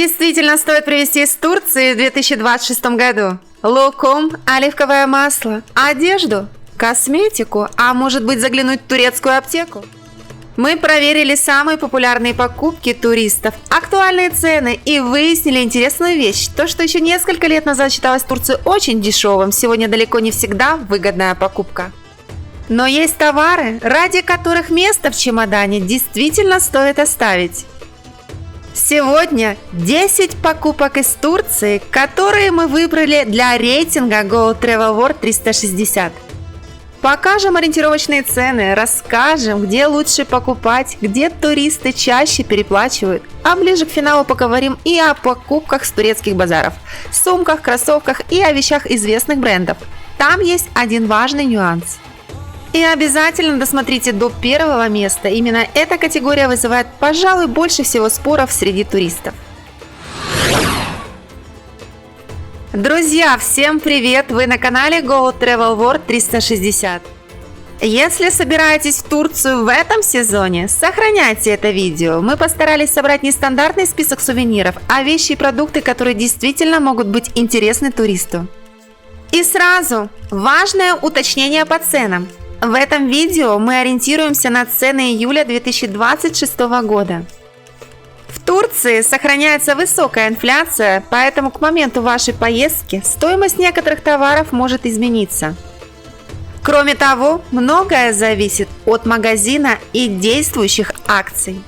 действительно стоит привезти из Турции в 2026 году? Лукум, оливковое масло, одежду, косметику, а может быть заглянуть в турецкую аптеку? Мы проверили самые популярные покупки туристов, актуальные цены и выяснили интересную вещь. То, что еще несколько лет назад считалось в Турции очень дешевым, сегодня далеко не всегда выгодная покупка. Но есть товары, ради которых место в чемодане действительно стоит оставить. Сегодня 10 покупок из Турции, которые мы выбрали для рейтинга Go Travel World 360. Покажем ориентировочные цены, расскажем, где лучше покупать, где туристы чаще переплачивают, а ближе к финалу поговорим и о покупках с турецких базаров, сумках, кроссовках и о вещах известных брендов. Там есть один важный нюанс. И обязательно досмотрите до первого места, именно эта категория вызывает, пожалуй, больше всего споров среди туристов. Друзья, всем привет! Вы на канале Go Travel World 360. Если собираетесь в Турцию в этом сезоне, сохраняйте это видео. Мы постарались собрать не стандартный список сувениров, а вещи и продукты, которые действительно могут быть интересны туристу. И сразу важное уточнение по ценам. В этом видео мы ориентируемся на цены июля 2026 года. В Турции сохраняется высокая инфляция, поэтому к моменту вашей поездки стоимость некоторых товаров может измениться. Кроме того, многое зависит от магазина и действующих акций.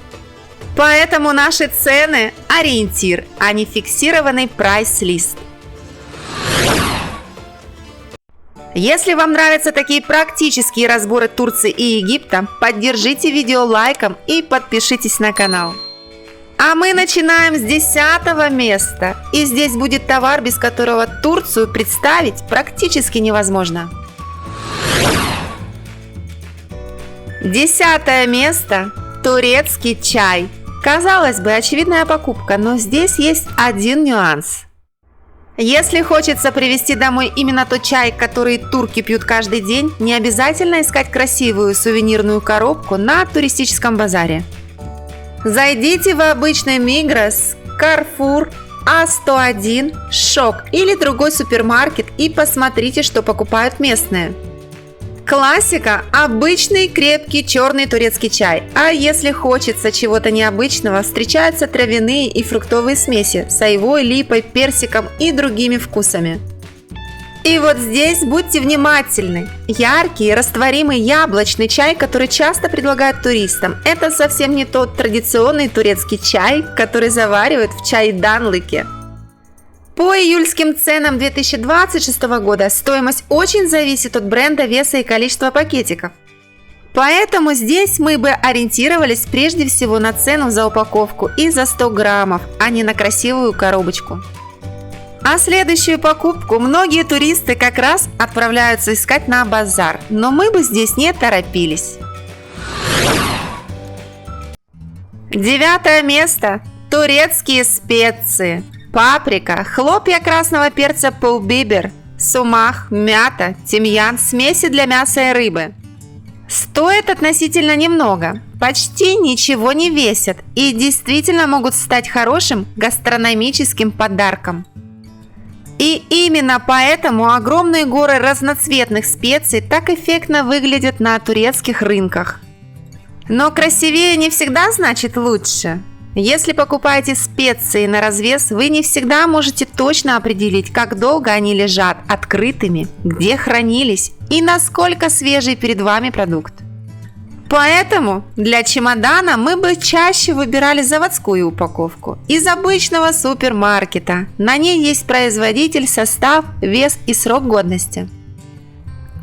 Поэтому наши цены – ориентир, а не фиксированный прайс-лист. Если вам нравятся такие практические разборы Турции и Египта, поддержите видео лайком и подпишитесь на канал. А мы начинаем с 10-го места. И здесь будет товар, без которого Турцию представить практически невозможно. 10-е место – турецкий чай. Казалось бы, очевидная покупка, но здесь есть один нюанс. Если хочется привезти домой именно тот чай, который турки пьют каждый день, не обязательно искать красивую сувенирную коробку на туристическом базаре. Зайдите в обычный Migros, Carrefour, А101, Шок или другой супермаркет и посмотрите, что покупают местные. Классика – обычный крепкий черный турецкий чай, а если хочется чего-то необычного, встречаются травяные и фруктовые смеси с айвой, липой, персиком и другими вкусами. И вот здесь будьте внимательны. Яркий, растворимый яблочный чай, который часто предлагают туристам, это совсем не тот традиционный турецкий чай, который заваривают в чайданлыке. По июльским ценам 2026 года стоимость очень зависит от бренда, веса и количества пакетиков. Поэтому здесь мы бы ориентировались прежде всего на цену за упаковку и за 100 граммов, а не на красивую коробочку. А следующую покупку многие туристы как раз отправляются искать на базар, но мы бы здесь не торопились. 9-е место – турецкие специи. Паприка, хлопья красного перца пулбибер, сумах, мята, тимьян, смеси для мяса и рыбы. Стоят относительно немного, почти ничего не весят и действительно могут стать хорошим гастрономическим подарком. И именно поэтому огромные горы разноцветных специй так эффектно выглядят на турецких рынках. Но красивее не всегда значит лучше. Если покупаете специи на развес, вы не всегда можете точно определить, как долго они лежат открытыми, где хранились и насколько свежий перед вами продукт. Поэтому для чемодана мы бы чаще выбирали заводскую упаковку из обычного супермаркета. На ней есть производитель, состав, вес и срок годности.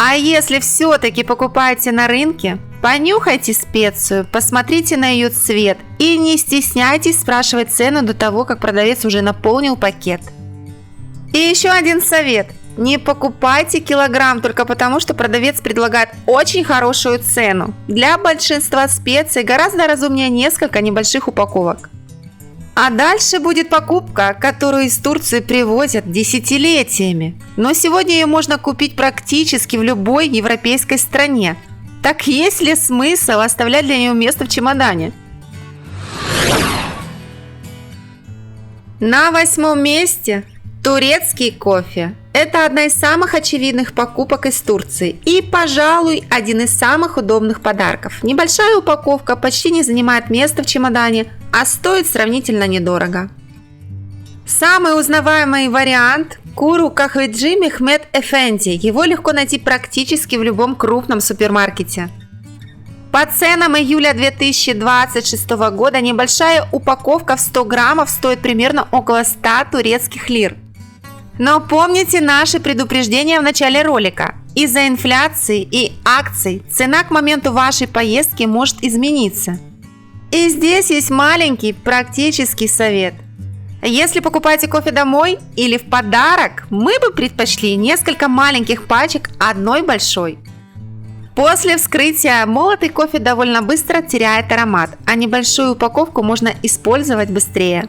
А если все-таки покупаете на рынке, понюхайте специю, посмотрите на ее цвет и не стесняйтесь спрашивать цену до того, как продавец уже наполнил пакет. И еще один совет. Не покупайте килограмм только потому, что продавец предлагает очень хорошую цену. Для большинства специй гораздо разумнее несколько небольших упаковок. А дальше будет покупка, которую из Турции привозят десятилетиями. Но сегодня ее можно купить практически в любой европейской стране. Так есть ли смысл оставлять для нее место в чемодане? На 8-м месте турецкий кофе. Это одна из самых очевидных покупок из Турции и, пожалуй, один из самых удобных подарков. Небольшая упаковка почти не занимает места в чемодане, а стоит сравнительно недорого. Самый узнаваемый вариант – Куру Кахведжи Мехмед Эфенди. Его легко найти практически в любом крупном супермаркете. По ценам июля 2026 года небольшая упаковка в 100 граммов стоит примерно около 100 турецких лир. Но помните наши предупреждения в начале ролика. Из-за инфляции и акций цена к моменту вашей поездки может измениться. И здесь есть маленький практический совет. Если покупаете кофе домой или в подарок, мы бы предпочли несколько маленьких пачек одной большой. После вскрытия молотый кофе довольно быстро теряет аромат, а небольшую упаковку можно использовать быстрее.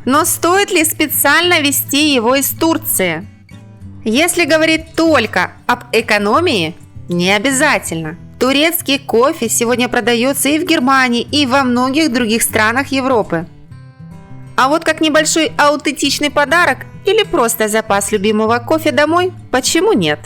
Но стоит ли специально везти его из Турции? Если говорить только об экономии, не обязательно. Турецкий кофе сегодня продается и в Германии, и во многих других странах Европы. А вот как небольшой аутентичный подарок или просто запас любимого кофе домой, почему нет?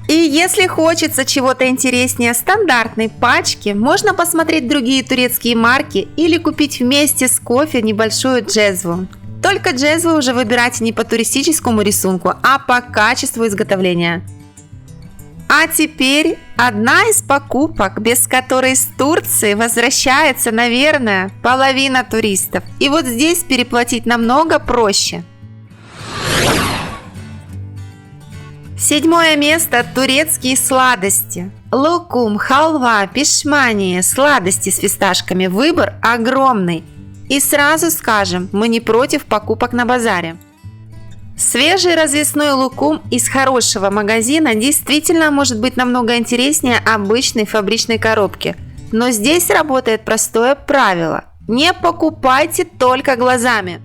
И если хочется чего-то интереснее стандартной пачки, можно посмотреть другие турецкие марки или купить вместе с кофе небольшую джезву. Только джезву уже выбирайте не по туристическому рисунку, а по качеству изготовления. А теперь одна из покупок, без которой из Турции возвращается, наверное, половина туристов. И вот здесь переплатить намного проще. 7-е место – турецкие сладости. Лукум, халва, пешмани, сладости с фисташками. Выбор огромный. И сразу скажем, мы не против покупок на базаре. Свежий развесной лукум из хорошего магазина действительно может быть намного интереснее обычной фабричной коробки. Но здесь работает простое правило – не покупайте только глазами.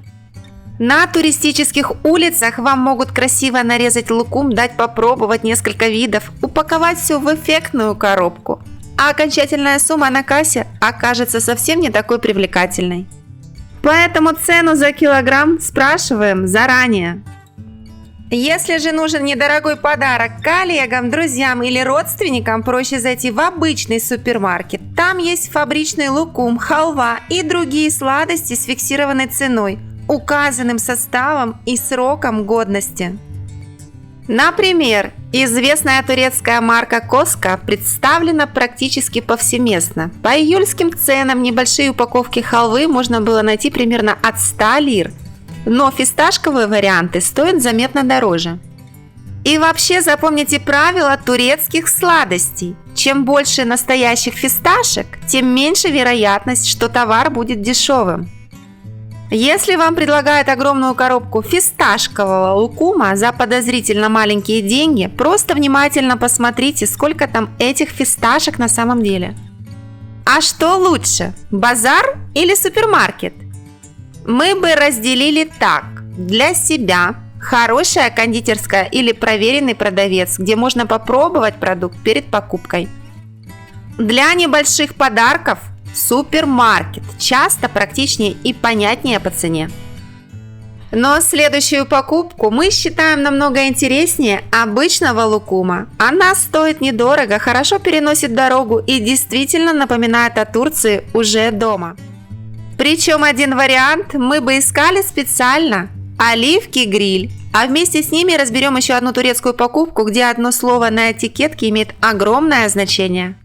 На туристических улицах вам могут красиво нарезать лукум, дать попробовать несколько видов, упаковать все в эффектную коробку, а окончательная сумма на кассе окажется совсем не такой привлекательной. Поэтому цену за килограмм спрашиваем заранее. Если же нужен недорогой подарок коллегам, друзьям или родственникам, проще зайти в обычный супермаркет. Там есть фабричный лукум, халва и другие сладости с фиксированной ценой, указанным составом и сроком годности. Например, известная турецкая марка Коска представлена практически повсеместно. По июльским ценам небольшие упаковки халвы можно было найти примерно от 100 лир, но фисташковые варианты стоят заметно дороже. И вообще запомните правило турецких сладостей. Чем больше настоящих фисташек, тем меньше вероятность, что товар будет дешевым. Если вам предлагают огромную коробку фисташкового лукума за подозрительно маленькие деньги, просто внимательно посмотрите, сколько там этих фисташек на самом деле. А что лучше, базар или супермаркет? Мы бы разделили так: для себя хорошая кондитерская или проверенный продавец, где можно попробовать продукт перед покупкой. Для небольших подарков супермаркет, часто практичнее и понятнее по цене. Но следующую покупку мы считаем намного интереснее обычного лукума. Она стоит недорого, хорошо переносит дорогу и действительно напоминает о Турции уже дома. Причем один вариант мы бы искали специально – оливки гриль. А вместе с ними разберем еще одну турецкую покупку, где одно слово на этикетке имеет огромное значение.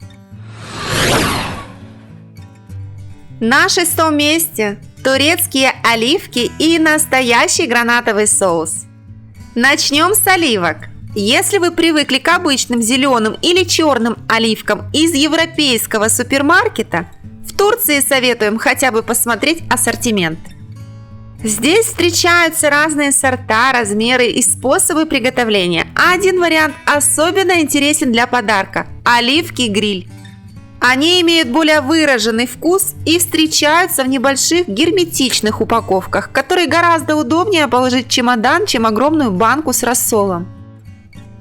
На 6-м месте турецкие оливки и настоящий гранатовый соус. Начнем с оливок. Если вы привыкли к обычным зеленым или черным оливкам из европейского супермаркета, в Турции советуем хотя бы посмотреть ассортимент. Здесь встречаются разные сорта, размеры и способы приготовления. Один вариант особенно интересен для подарка – оливки гриль. Они имеют более выраженный вкус и встречаются в небольших герметичных упаковках, которые гораздо удобнее положить в чемодан, чем огромную банку с рассолом.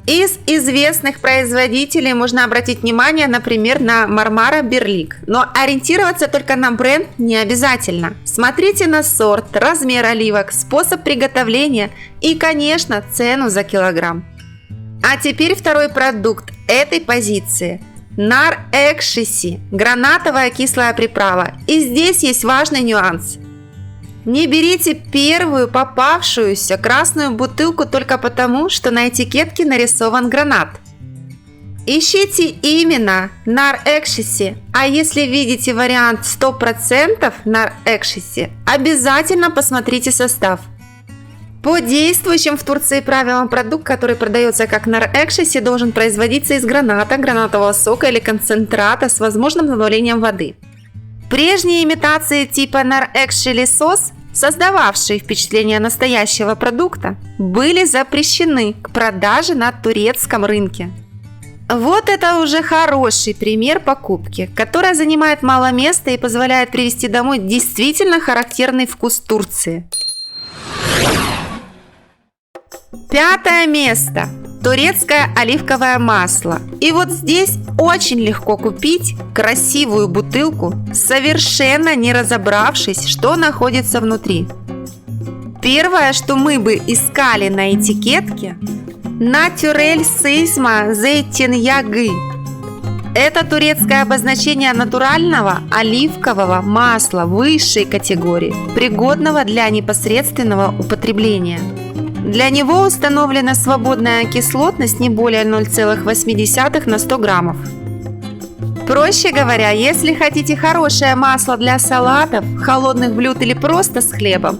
Из известных производителей можно обратить внимание, например, на Мармара Берлик. Но ориентироваться только на бренд не обязательно. Смотрите на сорт, размер оливок, способ приготовления и, конечно, цену за килограмм. А теперь второй продукт этой позиции. Нар Экшиси – гранатовая кислая приправа. И здесь есть важный нюанс. Не берите первую попавшуюся красную бутылку только потому, что на этикетке нарисован гранат. Ищите именно Нар Экшиси, а если видите вариант 100% Нар Экшиси, обязательно посмотрите состав. По действующим в Турции правилам продукт, который продается как Нар Экшиси, должен производиться из граната, гранатового сока или концентрата с возможным добавлением воды. Прежние имитации типа Нар Экшили сос, создававшие впечатление настоящего продукта, были запрещены к продаже на турецком рынке. Вот это уже хороший пример покупки, которая занимает мало места и позволяет привезти домой действительно характерный вкус Турции. Пятое место. Турецкое оливковое масло. И вот здесь очень легко купить красивую бутылку, совершенно не разобравшись, что находится внутри. Первое, что мы бы искали на этикетке – Naturel Sisma Zeytinyağı. Это турецкое обозначение натурального оливкового масла высшей категории, пригодного для непосредственного употребления. Для него установлена свободная кислотность не более 0,8 на 100 граммов. Проще говоря, если хотите хорошее масло для салатов, холодных блюд или просто с хлебом,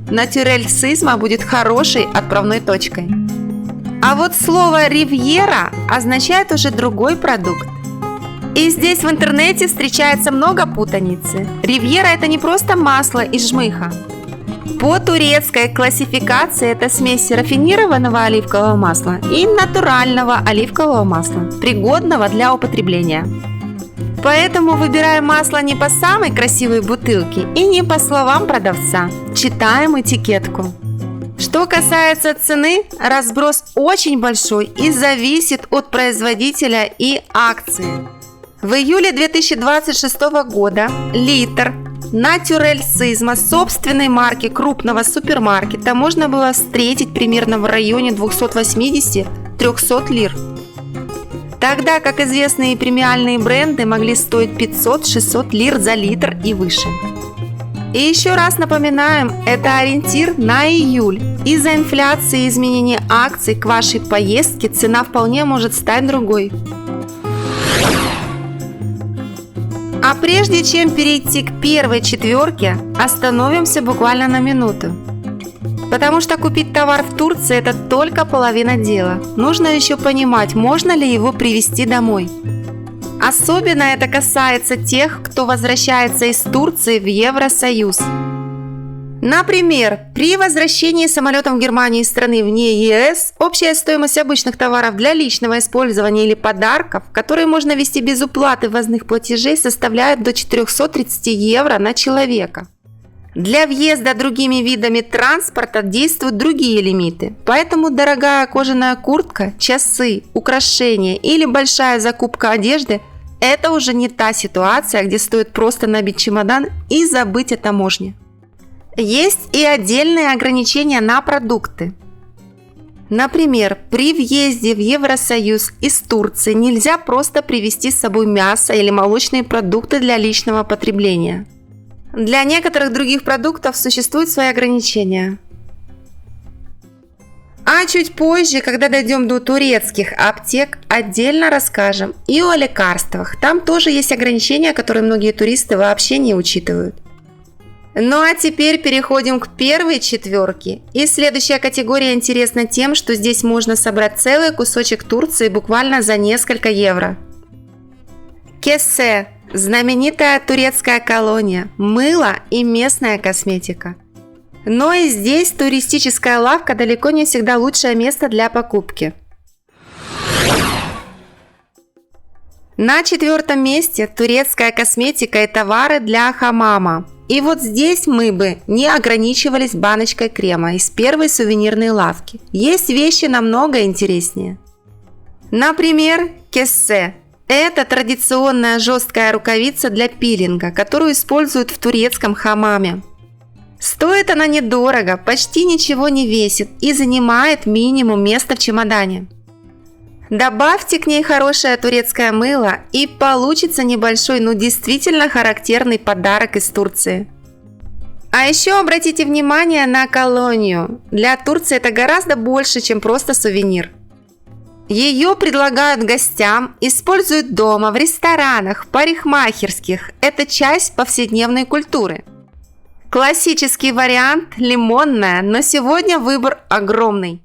Naturel Sisma будет хорошей отправной точкой. А вот слово «ривьера» означает уже другой продукт. И здесь в интернете встречается много путаницы. Ривьера – это не просто масло из жмыха. По турецкой классификации это смесь рафинированного оливкового масла и натурального оливкового масла, пригодного для употребления. Поэтому выбираем масло не по самой красивой бутылке и не по словам продавца. Читаем этикетку. Что касается цены, разброс очень большой и зависит от производителя и акции. В июле 2026 года литр Naturel Sisma собственной марки крупного супермаркета можно было встретить примерно в районе 280-300 лир. Тогда как известные премиальные бренды могли стоить 500-600 лир за литр и выше. И еще раз напоминаем, это ориентир на июль. Из-за инфляции и изменения акций к вашей поездке цена вполне может стать другой. А прежде чем перейти к первой четверке, остановимся буквально на минуту. Потому что купить товар в Турции – это только половина дела. Нужно еще понимать, можно ли его привезти домой. Особенно это касается тех, кто возвращается из Турции в Евросоюз. Например, при возвращении самолетом в Германию из страны вне ЕС общая стоимость обычных товаров для личного использования или подарков, которые можно везти без уплаты ввозных платежей, составляет до 430 евро на человека. Для въезда другими видами транспорта действуют другие лимиты, поэтому дорогая кожаная куртка, часы, украшения или большая закупка одежды – это уже не та ситуация, где стоит просто набить чемодан и забыть о таможне. Есть и отдельные ограничения на продукты. Например, при въезде в Евросоюз из Турции нельзя просто привезти с собой мясо или молочные продукты для личного потребления. Для некоторых других продуктов существуют свои ограничения. А чуть позже, когда дойдем до турецких аптек, отдельно расскажем и о лекарствах. Там тоже есть ограничения, которые многие туристы вообще не учитывают. Ну а теперь переходим к первой четверке. И следующая категория интересна тем, что здесь можно собрать целый кусочек Турции буквально за несколько евро. Кесе – знаменитая турецкая колония, мыло и местная косметика. Но и здесь туристическая лавка далеко не всегда лучшее место для покупки. На четвертом месте турецкая косметика и товары для хамама. И вот здесь мы бы не ограничивались баночкой крема из первой сувенирной лавки. Есть вещи намного интереснее. Например, кессе. Это традиционная жесткая рукавица для пилинга, которую используют в турецком хамаме. Стоит она недорого, почти ничего не весит и занимает минимум места в чемодане. Добавьте к ней хорошее турецкое мыло и получится небольшой, но действительно характерный подарок из Турции. А еще обратите внимание на колонию. Для Турции это гораздо больше, чем просто сувенир. Ее предлагают гостям, используют дома, в ресторанах, парикмахерских. Это часть повседневной культуры. Классический вариант – лимонная, но сегодня выбор огромный.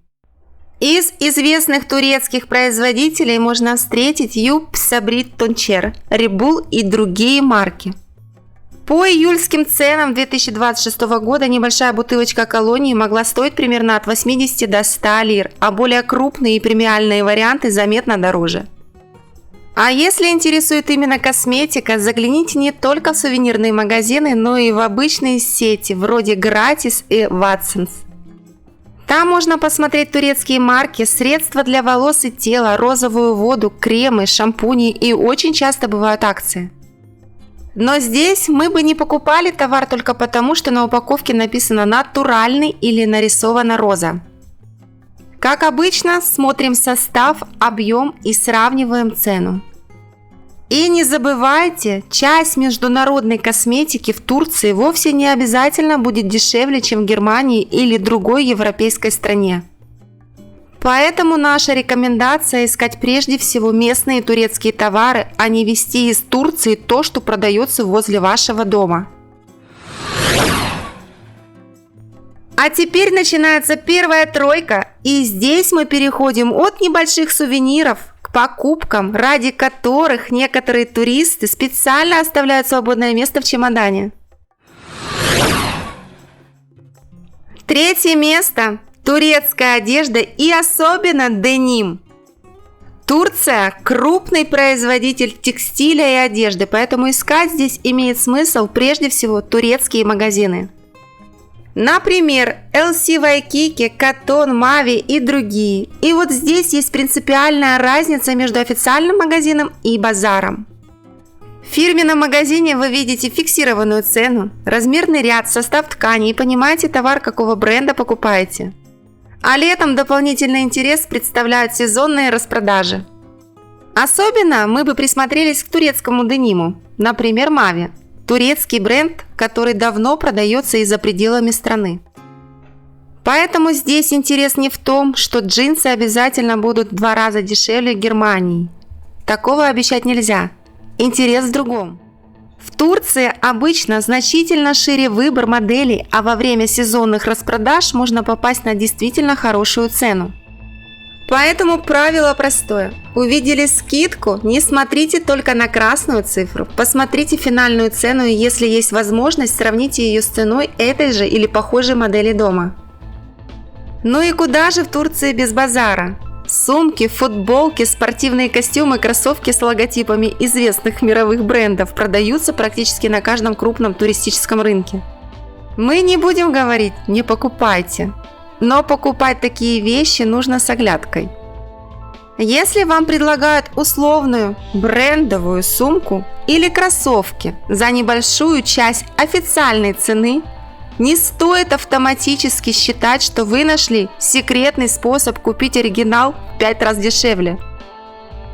Из известных турецких производителей можно встретить Юб Сабрит Тончер, Рибул и другие марки. По июльским ценам 2026 года небольшая бутылочка колонии могла стоить примерно от 80 до 100 лир, а более крупные и премиальные варианты заметно дороже. А если интересует именно косметика, загляните не только в сувенирные магазины, но и в обычные сети вроде Gratis и Watsons. Там можно посмотреть турецкие марки, средства для волос и тела, розовую воду, кремы, шампуни и очень часто бывают акции. Но здесь мы бы не покупали товар только потому, что на упаковке написано «натуральный» или нарисована роза. Как обычно, смотрим состав, объем и сравниваем цену. И не забывайте, часть международной косметики в Турции вовсе не обязательно будет дешевле, чем в Германии или другой европейской стране. Поэтому наша рекомендация – искать прежде всего местные турецкие товары, а не везти из Турции то, что продается возле вашего дома. А теперь начинается первая тройка, и здесь мы переходим от небольших сувениров к покупкам, ради которых некоторые туристы специально оставляют свободное место в чемодане. Третье место – турецкая одежда и особенно деним. Турция – крупный производитель текстиля и одежды, поэтому искать здесь имеет смысл прежде всего турецкие магазины. Например, LC Waikiki, Cotton, Mavi и другие. И вот здесь есть принципиальная разница между официальным магазином и базаром. В фирменном магазине вы видите фиксированную цену, размерный ряд, состав ткани и понимаете товар, какого бренда покупаете. А летом дополнительный интерес представляют сезонные распродажи. Особенно мы бы присмотрелись к турецкому дениму, например, Mavi. Турецкий бренд, который давно продается и за пределами страны. Поэтому здесь интерес не в том, что джинсы обязательно будут в 2 раза дешевле Германии. Такого обещать нельзя. Интерес в другом. В Турции обычно значительно шире выбор моделей, а во время сезонных распродаж можно попасть на действительно хорошую цену. Поэтому правило простое. Увидели скидку, не смотрите только на красную цифру, посмотрите финальную цену и если есть возможность, сравните ее с ценой этой же или похожей модели дома. Ну и куда же в Турции без базара? Сумки, футболки, спортивные костюмы, кроссовки с логотипами известных мировых брендов продаются практически на каждом крупном туристическом рынке. Мы не будем говорить «не покупайте», но покупать такие вещи нужно с оглядкой. Если вам предлагают условную брендовую сумку или кроссовки за небольшую часть официальной цены, не стоит автоматически считать, что вы нашли секретный способ купить оригинал в 5 раз дешевле.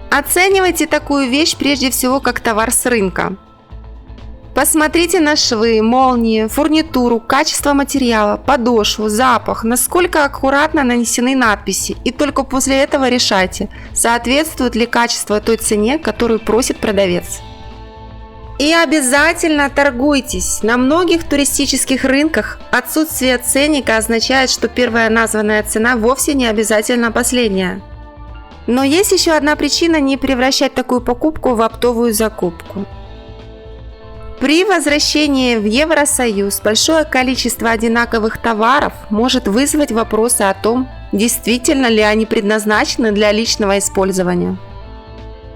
Оценивайте такую вещь прежде всего как товар с рынка. Посмотрите на швы, молнии, фурнитуру, качество материала, подошву, запах, насколько аккуратно нанесены надписи, и только после этого решайте, соответствует ли качество той цене, которую просит продавец. И обязательно торгуйтесь. На многих туристических рынках отсутствие ценника означает, что первая названная цена вовсе не обязательно последняя. Но есть еще одна причина не превращать такую покупку в оптовую закупку. При возвращении в Евросоюз большое количество одинаковых товаров может вызвать вопросы о том, действительно ли они предназначены для личного использования.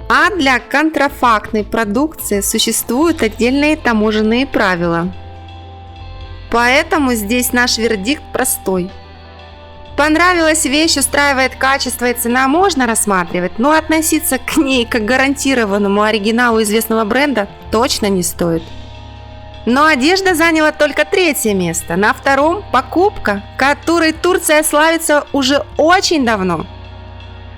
А для контрафактной продукции существуют отдельные таможенные правила. Поэтому здесь наш вердикт простой. Понравилась вещь, устраивает качество и цена, можно рассматривать, но относиться к ней как к гарантированному оригиналу известного бренда точно не стоит. Но одежда заняла только 3-е место. На 2-м покупка, которой Турция славится уже очень давно.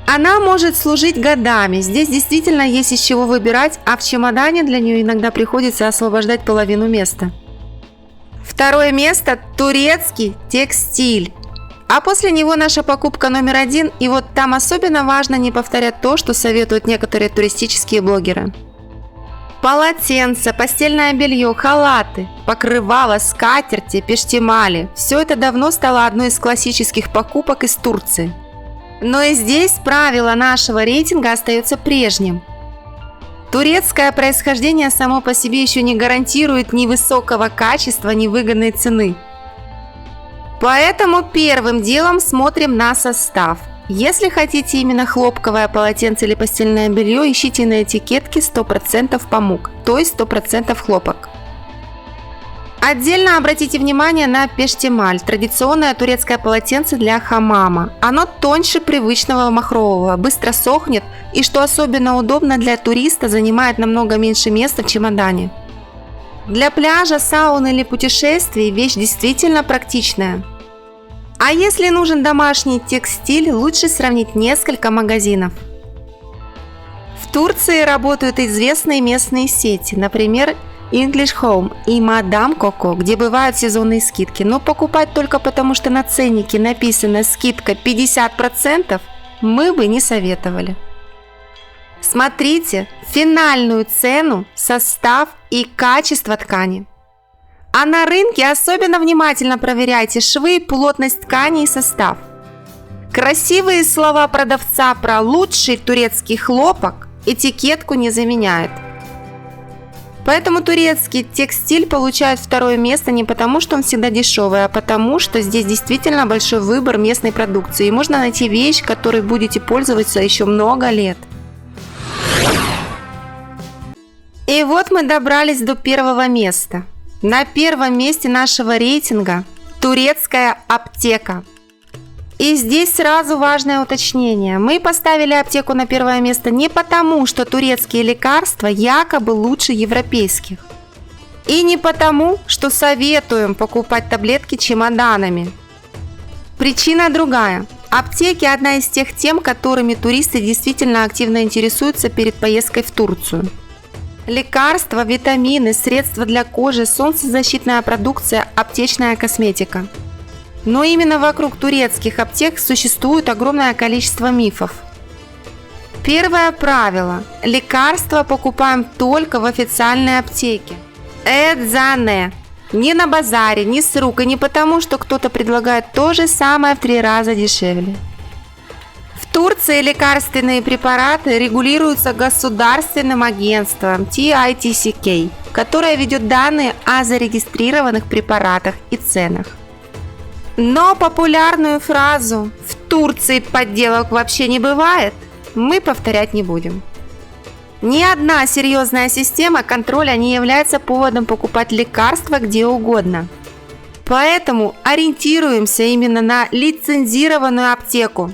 Она может служить годами, здесь действительно есть из чего выбирать, а в чемодане для нее иногда приходится освобождать половину места. 2-е место – турецкий текстиль. А после него наша покупка номер 1, и вот там особенно важно не повторять то, что советуют некоторые туристические блогеры. Полотенца, постельное белье, халаты, покрывала, скатерти, пештимали – все это давно стало одной из классических покупок из Турции. Но и здесь правило нашего рейтинга остается прежним. Турецкое происхождение само по себе еще не гарантирует ни высокого качества, ни выгодной цены. Поэтому первым делом смотрим на состав. Если хотите именно хлопковое полотенце или постельное белье, ищите на этикетке 100% памук, то есть 100% хлопок. Отдельно обратите внимание на пештималь, традиционное турецкое полотенце для хамама. Оно тоньше привычного махрового, быстро сохнет и, что особенно удобно для туриста, занимает намного меньше места в чемодане. Для пляжа, сауны или путешествий вещь действительно практичная. А если нужен домашний текстиль, лучше сравнить несколько магазинов. В Турции работают известные местные сети, например, English Home и Madame Coco, где бывают сезонные скидки, но покупать только потому, что на ценнике написано скидка 50%, мы бы не советовали. Смотрите финальную цену, состав и качество ткани. А на рынке особенно внимательно проверяйте швы, плотность ткани и состав. Красивые слова продавца про лучший турецкий хлопок этикетку не заменяют. Поэтому турецкий текстиль получает 2-е место не потому, что он всегда дешевый, а потому, что здесь действительно большой выбор местной продукции. И можно найти вещь, которой будете пользоваться еще много лет. И вот мы добрались до 1-го места. На 1-м месте нашего рейтинга турецкая аптека. И здесь сразу важное уточнение. Мы поставили аптеку на 1-е место не потому, что турецкие лекарства якобы лучше европейских. И не потому, что советуем покупать таблетки чемоданами. Причина другая. Аптеки – одна из тех тем, которыми туристы действительно активно интересуются перед поездкой в Турцию. Лекарства, витамины, средства для кожи, солнцезащитная продукция, аптечная косметика. Но именно вокруг турецких аптек существует огромное количество мифов. Первое правило – лекарства покупаем только в официальной аптеке. Эдзане. Не на базаре, не с рук, и не потому, что кто-то предлагает то же самое в 3 раза дешевле. В Турции лекарственные препараты регулируются государственным агентством TITCK, которое ведет данные о зарегистрированных препаратах и ценах. Но популярную фразу «в Турции подделок вообще не бывает» мы повторять не будем. Ни одна серьезная система контроля не является поводом покупать лекарства где угодно. Поэтому ориентируемся именно на лицензированную аптеку.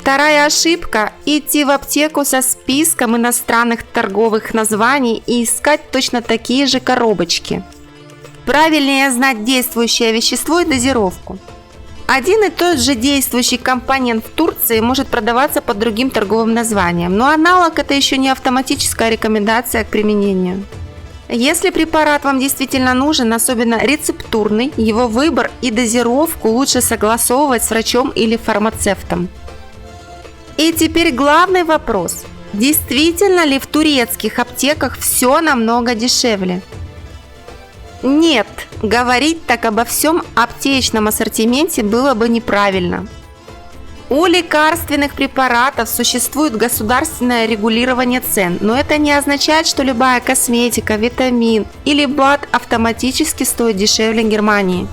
2-я ошибка – идти в аптеку со списком иностранных торговых названий и искать точно такие же коробочки. Правильнее знать действующее вещество и дозировку. Один и тот же действующий компонент в Турции может продаваться под другим торговым названием, но аналог – это еще не автоматическая рекомендация к применению. Если препарат вам действительно нужен, особенно рецептурный, его выбор и дозировку лучше согласовывать с врачом или фармацевтом. И теперь главный вопрос. Действительно ли в турецких аптеках все намного дешевле? Нет, говорить так обо всем аптечном ассортименте было бы неправильно. У лекарственных препаратов существует государственное регулирование цен, но это не означает, что любая косметика, витамин или БАД автоматически стоит дешевле Германии.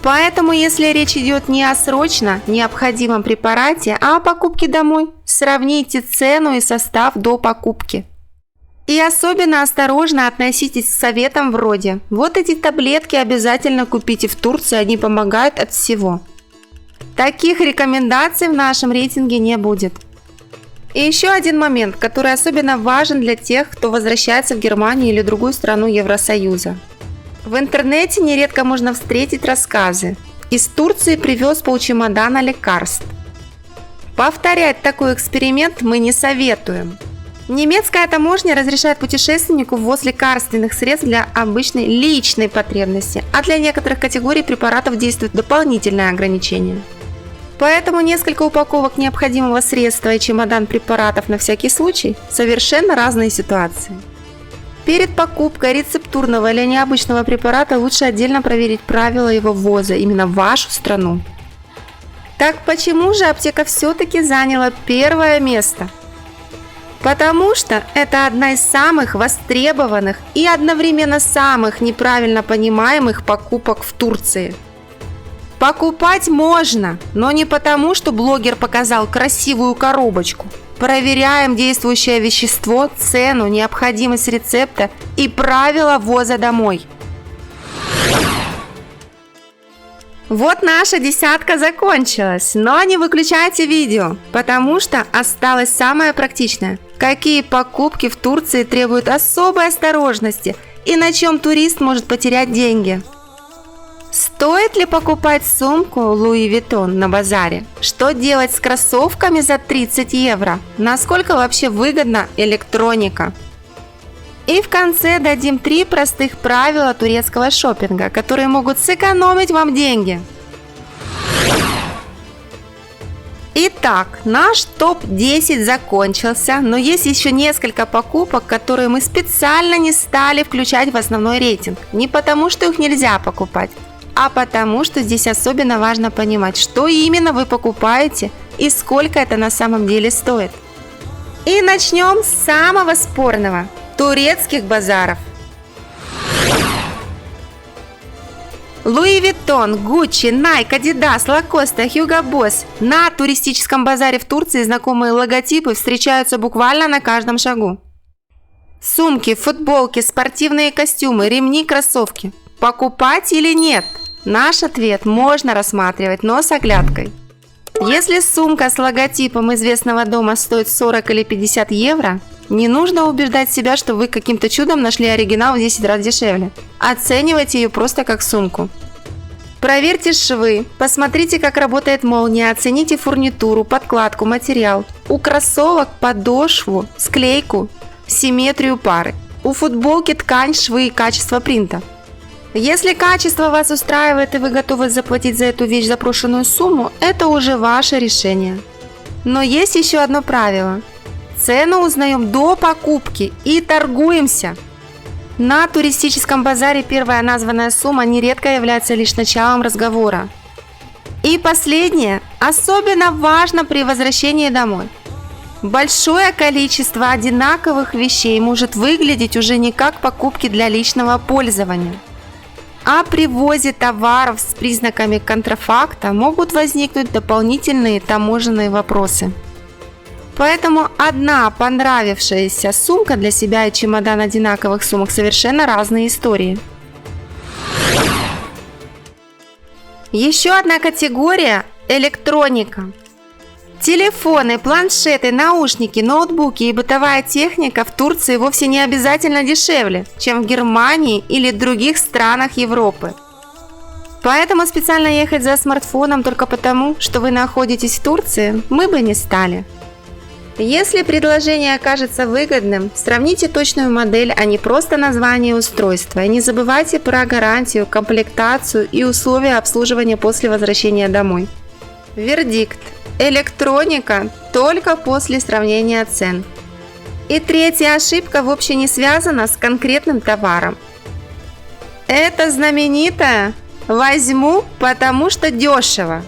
Поэтому, если речь идет не о срочно необходимом препарате, а о покупке домой, сравните цену и состав до покупки. И особенно осторожно относитесь к советам вроде «вот эти таблетки обязательно купите в Турции, они помогают от всего». Таких рекомендаций в нашем рейтинге не будет. И еще один момент, который особенно важен для тех, кто возвращается в Германию или другую страну Евросоюза. В интернете нередко можно встретить рассказы: из Турции привез полчемодана лекарств. Повторять такой эксперимент мы не советуем. Немецкая таможня разрешает путешественнику ввоз лекарственных средств для обычной личной потребности, а для некоторых категорий препаратов действует дополнительное ограничение. Поэтому несколько упаковок необходимого средства и чемодан препаратов на всякий случай – совершенно разные ситуации. Перед покупкой рецептурного или необычного препарата лучше отдельно проверить правила его ввоза именно в вашу страну. Так почему же аптека все-таки заняла первое место? Потому что это одна из самых востребованных и одновременно самых неправильно понимаемых покупок в Турции. Покупать можно, но не потому, что блогер показал красивую коробочку. Проверяем действующее вещество, цену, необходимость рецепта и правила ввоза домой. Вот наша десятка закончилась, но не выключайте видео, потому что осталось самое практичное. Какие покупки в Турции требуют особой осторожности и на чем турист может потерять деньги? Стоит ли покупать сумку Louis Vuitton на базаре? Что делать с кроссовками за 30 евро? Насколько вообще выгодна электроника? И в конце дадим 3 простых правила турецкого шопинга, которые могут сэкономить вам деньги. Итак, наш топ-10 закончился, но есть еще несколько покупок, которые мы специально не стали включать в основной рейтинг. Не потому, что их нельзя покупать, а потому, что здесь особенно важно понимать, что именно вы покупаете и сколько это на самом деле стоит. И начнем с самого спорного – турецких базаров. Louis Vuitton, Gucci, Nike, Adidas, Lacoste, Hugo Boss. На туристическом базаре в Турции знакомые логотипы встречаются буквально на каждом шагу. Сумки, футболки, спортивные костюмы, ремни, кроссовки. Покупать или нет? Наш ответ можно рассматривать, но с оглядкой. Если сумка с логотипом известного дома стоит 40 или 50 евро, не нужно убеждать себя, что вы каким-то чудом нашли оригинал в 10 раз дешевле. Оценивайте ее просто как сумку. Проверьте швы, посмотрите, как работает молния, оцените фурнитуру, подкладку, материал. У кроссовок подошву, склейку, симметрию пары. У футболки ткань, швы и качество принта. Если качество вас устраивает и вы готовы заплатить за эту вещь запрошенную сумму, это уже ваше решение. Но есть еще одно правило. Цену узнаем до покупки и торгуемся. На туристическом базаре первая названная сумма нередко является лишь началом разговора. И последнее особенно важно при возвращении домой. Большое количество одинаковых вещей может выглядеть уже не как покупки для личного пользования. А при ввозе товаров с признаками контрафакта могут возникнуть дополнительные таможенные вопросы. Поэтому одна понравившаяся сумка для себя и чемодан одинаковых сумок совершенно разные истории. Еще одна категория – электроника. Телефоны, планшеты, наушники, ноутбуки и бытовая техника в Турции вовсе не обязательно дешевле, чем в Германии или других странах Европы. Поэтому специально ехать за смартфоном только потому, что вы находитесь в Турции, мы бы не стали. Если предложение окажется выгодным, сравните точную модель, а не просто название устройства. И не забывайте про гарантию, комплектацию и условия обслуживания после возвращения домой. Вердикт. Электроника только после сравнения цен. И третья ошибка вовсе не связана с конкретным товаром. Это знаменитое «возьму, потому что дешево».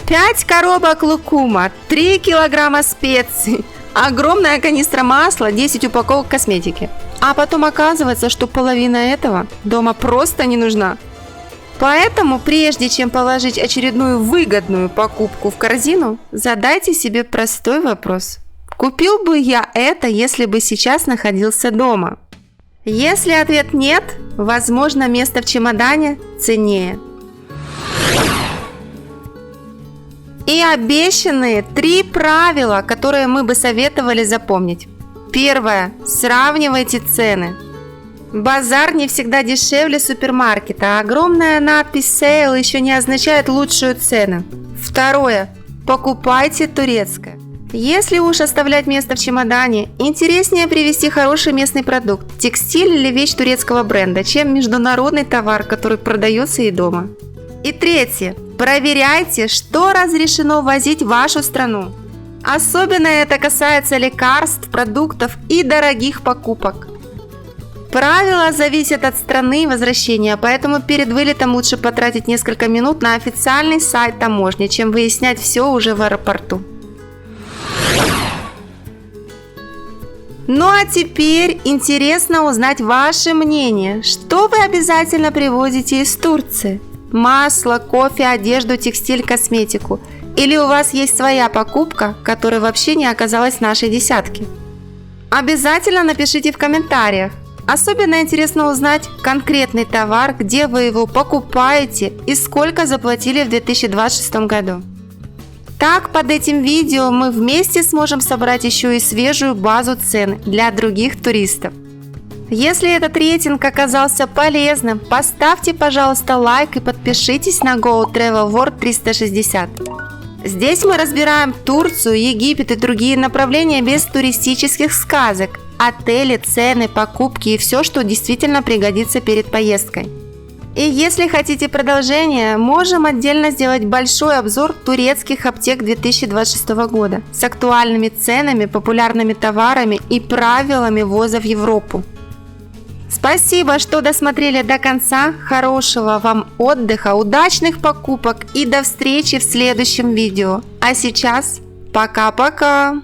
5 коробок лукума, 3 килограмма специй, огромная канистра масла, 10 упаковок косметики. А потом оказывается, что половина этого дома просто не нужна. Поэтому, прежде чем положить очередную выгодную покупку в корзину, задайте себе простой вопрос. Купил бы я это, если бы сейчас находился дома? Если ответ нет, возможно, место в чемодане ценнее. И обещанные 3 правила, которые мы бы советовали запомнить. Первое. Сравнивайте цены. Базар не всегда дешевле супермаркета, а огромная надпись «Сейл» еще не означает лучшую цену. Второе. Покупайте турецкое. Если уж оставлять место в чемодане, интереснее привезти хороший местный продукт, текстиль или вещь турецкого бренда, чем международный товар, который продается и дома. И третье. Проверяйте, что разрешено ввозить в вашу страну. Особенно это касается лекарств, продуктов и дорогих покупок. Правила зависят от страны возвращения, поэтому перед вылетом лучше потратить несколько минут на официальный сайт таможни, чем выяснять все уже в аэропорту. Ну а теперь интересно узнать ваше мнение. Что вы обязательно привозите из Турции? Масло, кофе, одежду, текстиль, косметику. Или у вас есть своя покупка, которая вообще не оказалась в нашей десятке? Обязательно напишите в комментариях. Особенно интересно узнать конкретный товар, где вы его покупаете и сколько заплатили в 2026 году. Так, под этим видео мы вместе сможем собрать еще и свежую базу цен для других туристов. Если этот рейтинг оказался полезным, поставьте, пожалуйста, лайк и подпишитесь на Go Travel World 360. Здесь мы разбираем Турцию, Египет и другие направления без туристических сказок, отели, цены, покупки и все, что действительно пригодится перед поездкой. И если хотите продолжение, можем отдельно сделать большой обзор турецких аптек 2026 года с актуальными ценами, популярными товарами и правилами ввоза в Европу. Спасибо, что досмотрели до конца. Хорошего вам отдыха, удачных покупок и до встречи в следующем видео. А сейчас пока-пока!